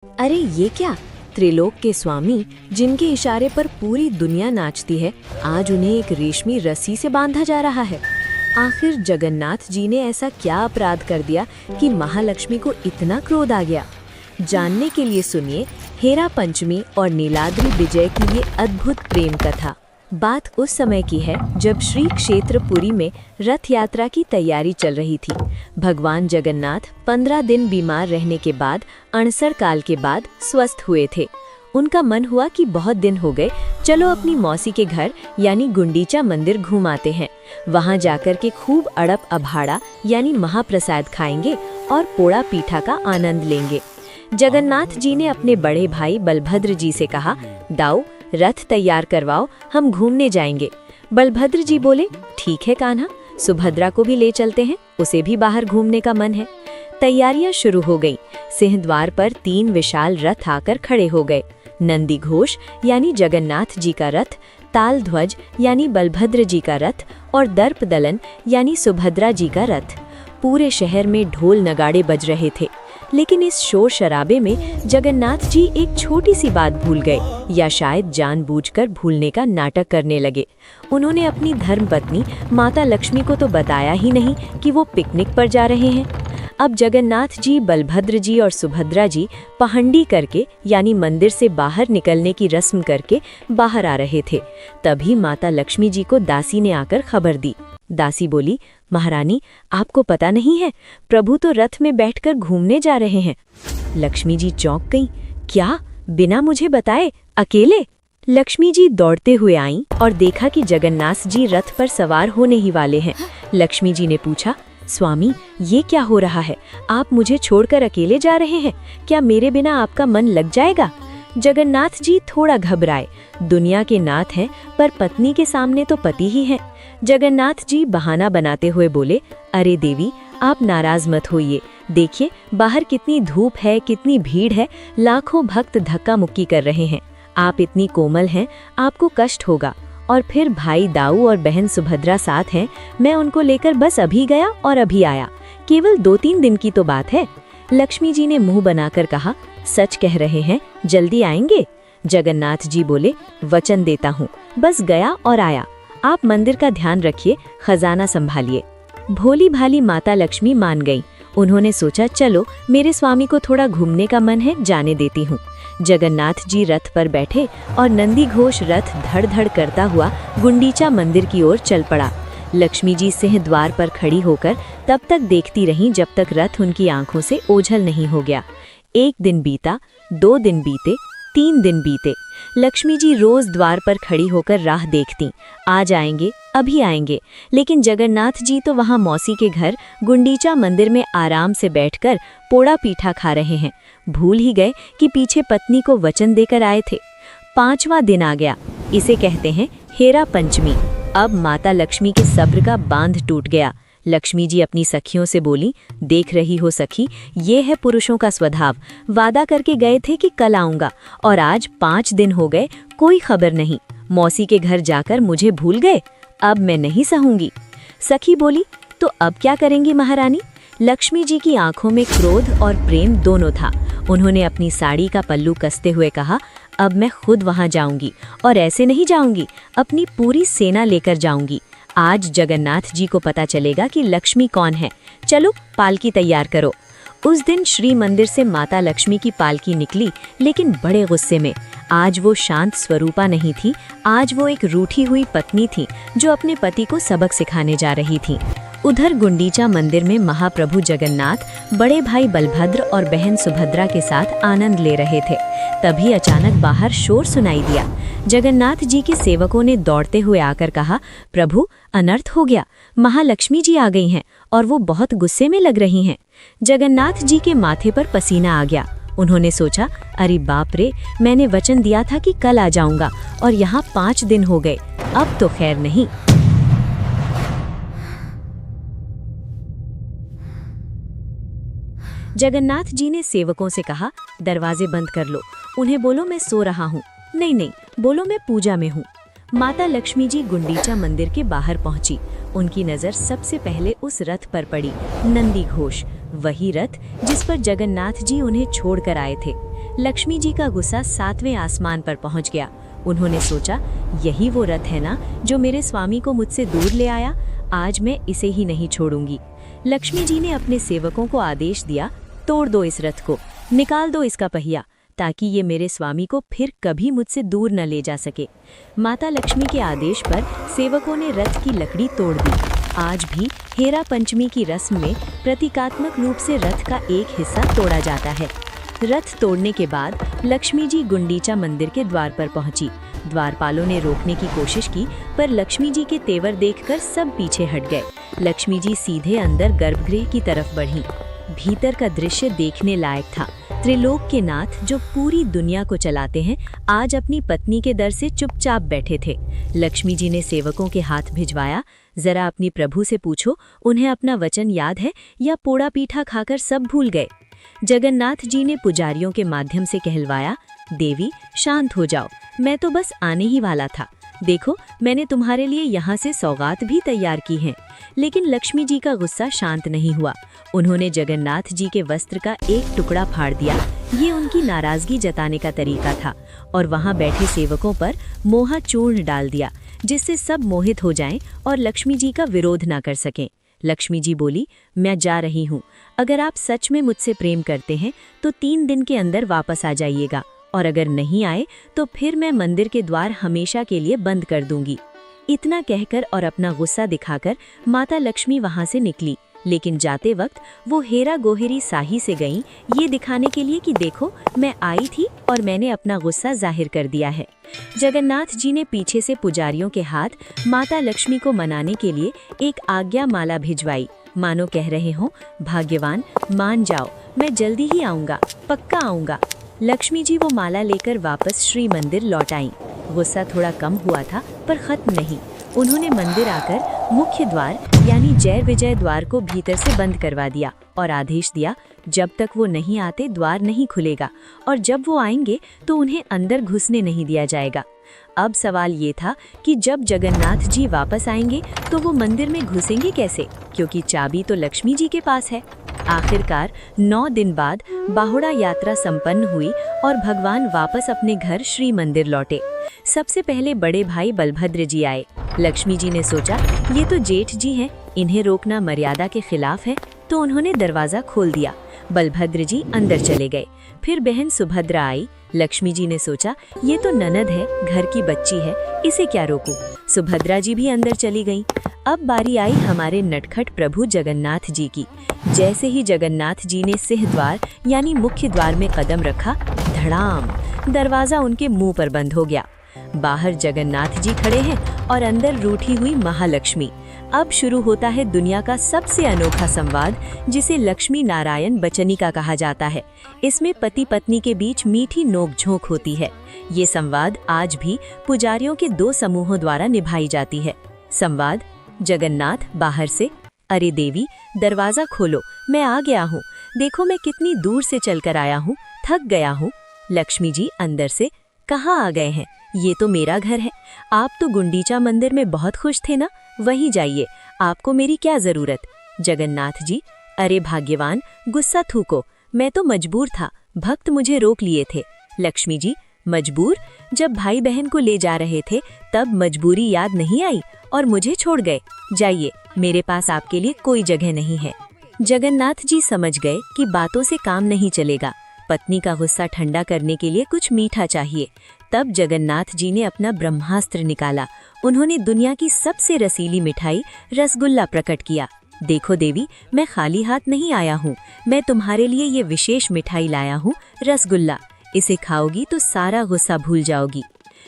अरे ये क्या, त्रिलोक के स्वामी जिनके इशारे पर पूरी दुनिया नाचती है, आज उन्हें एक रेशमी रस्सी से बांधा जा रहा है। आखिर जगन्नाथ जी ने ऐसा क्या अपराध कर दिया कि महालक्ष्मी को इतना क्रोध आ गया? जानने के लिए सुनिए हेरा पंचमी और नीलाद्रि विजय की ये अद्भुत प्रेम कथा। बात उस समय की है जब श्री क्षेत्र पुरी में रथ यात्रा की तैयारी चल रही थी। भगवान जगन्नाथ 15 दिन बीमार रहने के बाद अणसर काल के बाद स्वस्थ हुए थे। उनका मन हुआ कि बहुत दिन हो गए, चलो अपनी मौसी के घर यानी गुंडीचा मंदिर घूम आते हैं। वहां जाकर के खूब अड़प अभाड़ा यानी महाप्रसाद खाएंगे और पोड़ा पीठा का आनंद लेंगे। जगन्नाथ जी ने अपने बड़े भाई बलभद्र जी से कहा, दाऊ रथ तैयार करवाओ, हम घूमने जाएंगे। बलभद्र जी बोले, ठीक है कान्हा, सुभद्रा को भी ले चलते हैं, उसे भी बाहर घूमने का मन है। तैयारियां शुरू हो गईं। सिंहद्वार पर 3 विशाल रथ आकर खड़े हो गए। नंदी घोष यानी जगन्नाथ जी का रथ, ताल ध्वज यानी बलभद्र जी का रथ और दर्प दलन यानी सुभद्रा जी का रथ। पूरे शहर में ढोल नगाड़े बज रहे थे, लेकिन इस शोर शराबे में जगन्नाथ जी एक छोटी सी बात भूल गए, या शायद जानबूझकर भूलने का नाटक करने लगे। उन्होंने अपनी धर्मपत्नी माता लक्ष्मी को तो बताया ही नहीं कि वो पिकनिक पर जा रहे हैं। अब जगन्नाथ जी, बलभद्र जी और सुभद्रा जी पहंडी करके यानी मंदिर से बाहर निकलने की रस्म करके बाहर आ रहे थे। तभी माता लक्ष्मी जी को दासी ने आकर खबर दी। दासी बोली, महारानी आपको पता नहीं है, प्रभु तो रथ में बैठकर घूमने जा रहे हैं। लक्ष्मी जी चौंक गईं। क्या, बिना मुझे बताए अकेले? लक्ष्मी जी दौड़ते हुए आईं और देखा कि जगन्नाथ जी रथ पर सवार होने ही वाले हैं। लक्ष्मी जी ने पूछा, स्वामी ये क्या हो रहा है? आप मुझे छोड़कर अकेले जा रहे हैं, क्या मेरे बिना आपका मन लग जाएगा? जगन्नाथ जी थोड़ा घबराए। दुनिया के नाथ हैं, पर पत्नी के सामने तो पति ही हैं। जगन्नाथ जी बहाना बनाते हुए बोले, अरे देवी आप नाराज मत होइए, देखिए बाहर कितनी धूप है, कितनी भीड़ है, लाखों भक्त धक्का मुक्की कर रहे हैं। आप इतनी कोमल हैं, आपको कष्ट होगा। और फिर भाई दाऊ और बहन सुभद्रा साथ हैं, मैं उनको लेकर बस अभी गया और अभी आया, केवल 2-3 दिन की तो बात है। लक्ष्मी जी ने मुंह बनाकर कहा, सच कह रहे हैं, जल्दी आएंगे? जगन्नाथ जी बोले, वचन देता हूँ, बस गया और आया। आप मंदिर का ध्यान रखिए, खजाना संभालिए। भोली भाली माता लक्ष्मी मान गई। उन्होंने सोचा, चलो मेरे स्वामी को थोड़ा घूमने का मन है, जाने देती हूँ। जगन्नाथ जी रथ पर बैठे और नंदी घोष रथ धड़ धड़ करता हुआ गुंडीचा मंदिर की ओर चल पड़ा। लक्ष्मी जी सिंहद्वार पर खड़ी होकर तब तक देखती रहीं जब तक रथ उनकी आंखों से ओझल नहीं हो गया। 1 दिन बीता, 2 दिन बीते, 3 दिन बीते। लक्ष्मी जी रोज द्वार पर खड़ी होकर राह देखती, आ जाएंगे, अभी आएंगे। लेकिन जगन्नाथ जी तो वहां मौसी के घर गुंडीचा मंदिर में आराम से बैठकर पोड़ा पीठा खा रहे हैं। भूल ही गए कि पीछे पत्नी को वचन देकर आए थे। 5वां दिन आ गया, इसे कहते हैं हेरा पंचमी। अब माता लक्ष्मी के सब्र का बांध टूट गया। लक्ष्मी जी अपनी सखियों से बोली, देख रही हो सखी, ये है पुरुषों का स्वभाव। वादा करके गए थे कि कल आऊंगा, और आज 5 दिन हो गए, कोई खबर नहीं। मौसी के घर जाकर मुझे भूल गए, अब मैं नहीं सहूंगी। सखी बोली, तो अब क्या करेंगी महारानी? लक्ष्मी जी की आंखों में क्रोध और प्रेम दोनों था। उन्होंने अपनी साड़ी का पल्लू कसते हुए कहा, अब मैं खुद वहां जाऊंगी, और ऐसे नहीं जाऊंगी, अपनी पूरी सेना लेकर जाऊंगी। आज जगन्नाथ जी को पता चलेगा कि लक्ष्मी कौन है। चलो पालकी तैयार करो। उस दिन श्री मंदिर से माता लक्ष्मी की पालकी निकली, लेकिन बड़े गुस्से में। आज वो शांत स्वरूपा नहीं थी, आज वो एक रूठी हुई पत्नी थी जो अपने पति को सबक सिखाने जा रही थी। उधर गुंडीचा मंदिर में महाप्रभु जगन्नाथ बड़े भाई बलभद्र और बहन सुभद्रा के साथ आनंद ले रहे थे। तभी अचानक बाहर शोर सुनाई दिया। जगन्नाथ जी के सेवकों ने दौड़ते हुए आकर कहा, प्रभु अनर्थ हो गया, महालक्ष्मी जी आ गई हैं और वो बहुत गुस्से में लग रही हैं। जगन्नाथ जी के माथे पर पसीना आ गया। उन्होंने सोचा, अरे बाप रे, मैंने वचन दिया था कि कल आ जाऊंगा, और यहाँ 5 दिन हो गए, अब तो खैर नहीं। जगन्नाथ जी ने सेवकों से कहा, दरवाजे बंद कर लो, उन्हें बोलो मैं सो रहा हूँ। नहीं नहीं, बोलो मैं पूजा में हूँ। माता लक्ष्मी जी गुंडीचा मंदिर के बाहर पहुंची। उनकी नजर सबसे पहले उस रथ पर पड़ी, नंदी घोष, वही रथ जिस पर जगन्नाथ जी उन्हें छोड़कर आए थे। लक्ष्मी जी का गुस्सा 7वें आसमान पर पहुंच गया। उन्होंने सोचा, यही वो रथ है ना जो मेरे स्वामी को मुझसे दूर ले आया, आज मैं इसे ही नहीं छोड़ूंगी। लक्ष्मी जी ने अपने सेवकों को आदेश दिया, तोड़ दो इस रथ को, निकाल दो इसका पहिया, ताकि ये मेरे स्वामी को फिर कभी मुझसे दूर न ले जा सके। माता लक्ष्मी के आदेश पर सेवकों ने रथ की लकड़ी तोड़ दी। आज भी हेरा पंचमी की रस्म में प्रतीकात्मक रूप से रथ का एक हिस्सा तोड़ा जाता है। रथ तोड़ने के बाद लक्ष्मी जी गुंडीचा मंदिर के द्वार पर पहुंची। द्वारपालों ने रोकने की कोशिश की, पर लक्ष्मी जी के तेवर देखकर सब पीछे हट गए। लक्ष्मी जी सीधे अंदर गर्भगृह की तरफ बढ़ी। भीतर का दृश्य देखने लायक था। त्रिलोक के नाथ जो पूरी दुनिया को चलाते हैं, आज अपनी पत्नी के दर से चुपचाप बैठे थे। लक्ष्मी जी ने सेवकों के हाथ भिजवाया, जरा अपनी प्रभु से पूछो, उन्हें अपना वचन याद है या पोड़ा पीठा खाकर सब भूल गए। जगन्नाथ जी ने पुजारियों के माध्यम से कहलवाया, देवी शांत हो जाओ, मैं तो बस आने ही वाला था। देखो, मैंने तुम्हारे लिए यहाँ से सौगात भी तैयार की हैं। लेकिन लक्ष्मी जी का गुस्सा शांत नहीं हुआ। उन्होंने जगन्नाथ जी के वस्त्र का एक टुकड़ा फाड़ दिया। ये उनकी नाराजगी जताने का तरीका था, और वहाँ बैठे सेवकों पर मोहा चूर्ण डाल दिया, जिससे सब मोहित हो जाएं और लक्ष्मी जी का विरोध ना कर सकें। लक्ष्मी जी बोली, मैं जा रही हूँ। अगर आप सच में मुझसे प्रेम करते हैं तो 3 दिन के अंदर वापस आ जाइएगा, और अगर नहीं आए तो फिर मैं मंदिर के द्वार हमेशा के लिए बंद कर दूंगी। इतना कहकर और अपना गुस्सा दिखाकर माता लक्ष्मी वहां से निकली। लेकिन जाते वक्त वो हेरा गोहेरी साही से गईं, ये दिखाने के लिए कि देखो, मैं आई थी और मैंने अपना गुस्सा जाहिर कर दिया है। जगन्नाथ जी ने पीछे से पुजारियों के हाथ माता लक्ष्मी को मनाने के लिए एक आज्ञा माला भिजवाई, मानो कह रहे हो, भाग्यवान मान जाओ, मैं जल्दी ही आऊँगा, पक्का आऊँगा। लक्ष्मी जी वो माला लेकर वापस श्री मंदिर लौट आईं। गुस्सा थोड़ा कम हुआ था, पर खत्म नहीं। उन्होंने मंदिर आकर मुख्य द्वार यानी जय विजय द्वार को भीतर से बंद करवा दिया और आदेश दिया, जब तक वो नहीं आते द्वार नहीं खुलेगा, और जब वो आएंगे तो उन्हें अंदर घुसने नहीं दिया जाएगा। अब सवाल ये था कि जब जगन्नाथ जी वापस आएंगे तो वो मंदिर में घुसेंगे कैसे, क्योंकि चाबी तो लक्ष्मी जी के पास है। आखिरकार 9 दिन बाद बाहुड़ा यात्रा संपन्न हुई और भगवान वापस अपने घर श्री मंदिर लौटे। सबसे पहले बड़े भाई बलभद्र जी आए। लक्ष्मी जी ने सोचा, ये तो जेठ जी हैं, इन्हें रोकना मर्यादा के खिलाफ है, तो उन्होंने दरवाजा खोल दिया। बलभद्र जी अंदर चले गए। फिर बहन सुभद्रा आई। लक्ष्मी जी ने सोचा, ये तो ननद है, घर की बच्ची है, इसे क्या रोकूं। सुभद्रा जी भी अंदर चली गईं। अब बारी आई हमारे नटखट प्रभु जगन्नाथ जी की। जैसे ही जगन्नाथ जी ने सिंह द्वार यानी मुख्य द्वार में कदम रखा, धड़ाम, दरवाजा उनके मुंह पर बंद हो गया। बाहर जगन्नाथ जी खड़े हैं और अंदर रूठी हुई महालक्ष्मी। अब शुरू होता है दुनिया का सबसे अनोखा संवाद, जिसे लक्ष्मी नारायण बचनिका कहा जाता है। इसमें पति पत्नी के बीच मीठी नोक-झोंक होती है। ये संवाद आज भी पुजारियों के 2 समूहों द्वारा निभाई जाती है। संवाद: जगन्नाथ बाहर से, अरे देवी दरवाजा खोलो, मैं आ गया हूँ, देखो मैं कितनी दूर से चलकर आया हूँ, थक गया हूँ। लक्ष्मी जी अंदर से, कहाँ आ गए हैं, ये तो मेरा घर है। आप तो गुंडीचा मंदिर में बहुत खुश थे ना, वहीं जाइए, आपको मेरी क्या जरूरत। जगन्नाथ जी, अरे भाग्यवान, गुस्सा थूको, मैं तो मजबूर था, भक्त मुझे रोक लिए थे। लक्ष्मी जी, मजबूर? जब भाई बहन को ले जा रहे थे तब मजबूरी याद नहीं आई और मुझे छोड़ गए। जाइए, मेरे पास आपके लिए कोई जगह नहीं है। जगन्नाथ जी समझ गए कि बातों से काम नहीं चलेगा, पत्नी का गुस्सा ठंडा करने के लिए कुछ मीठा चाहिए। तब जगन्नाथ जी ने अपना ब्रह्मास्त्र निकाला। उन्होंने दुनिया की सबसे रसीली मिठाई रसगुल्ला प्रकट किया। देखो देवी, मैं खाली हाथ नहीं आया हूँ, मैं तुम्हारे लिए ये विशेष मिठाई लाया हूँ, रसगुल्ला। इसे खाओगी तो सारा गुस्सा भूल जाओगी।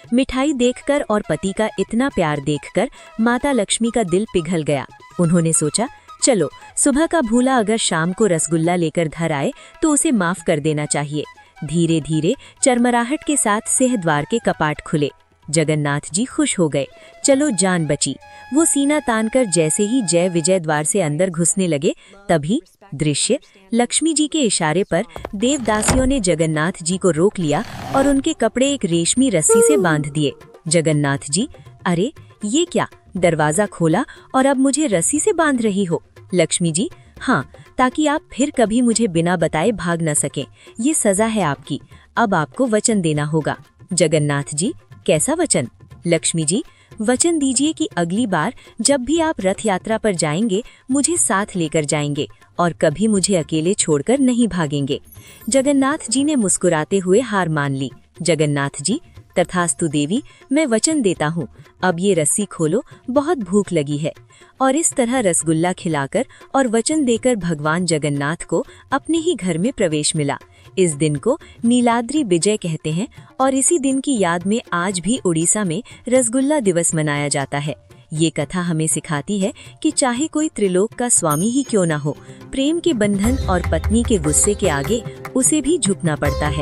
मिठाई देखकर और पति का इतना प्यार देखकर माता लक्ष्मी का दिल पिघल गया। उन्होंने सोचा, चलो सुबह का भूला अगर शाम को रसगुल्ला लेकर घर आए तो उसे माफ कर देना चाहिए। धीरे धीरे चरमराहट के साथ सिंह द्वार के कपाट खुले। जगन्नाथ जी खुश हो गए, चलो जान बची। वो सीना तानकर जैसे ही जय विजय द्वार से अंदर घुसने लगे, तभी दृश्य लक्ष्मी जी के इशारे पर देवदासियों ने जगन्नाथ जी को रोक लिया और उनके कपड़े एक रेशमी रस्सी से बांध दिए। जगन्नाथ जी, अरे ये क्या, दरवाजा खोला और अब मुझे रस्सी से बांध रही हो। लक्ष्मी जी, हाँ, ताकि आप फिर कभी मुझे बिना बताए भाग न सकें। ये सजा है आपकी। अब आपको वचन देना होगा। जगन्नाथ जी, कैसा वचन? लक्ष्मी जी, वचन दीजिए कि अगली बार जब भी आप रथ यात्रा पर जाएंगे मुझे साथ लेकर जाएंगे और कभी मुझे अकेले छोड़कर नहीं भागेंगे। जगन्नाथ जी ने मुस्कुराते हुए हार मान ली। जगन्नाथ जी, तथास्तु देवी, मैं वचन देता हूँ। अब ये रस्सी खोलो, बहुत भूख लगी है। और इस तरह रसगुल्ला खिलाकर और वचन देकर भगवान जगन्नाथ को अपने ही घर में प्रवेश मिला। इस दिन को नीलाद्रि विजय कहते हैं और इसी दिन की याद में आज भी उड़ीसा में रसगुल्ला दिवस मनाया जाता है। ये कथा हमें सिखाती है कि चाहे कोई त्रिलोक का स्वामी ही क्यों ना हो, प्रेम के बंधन और पत्नी के गुस्से के आगे उसे भी झुकना पड़ता है।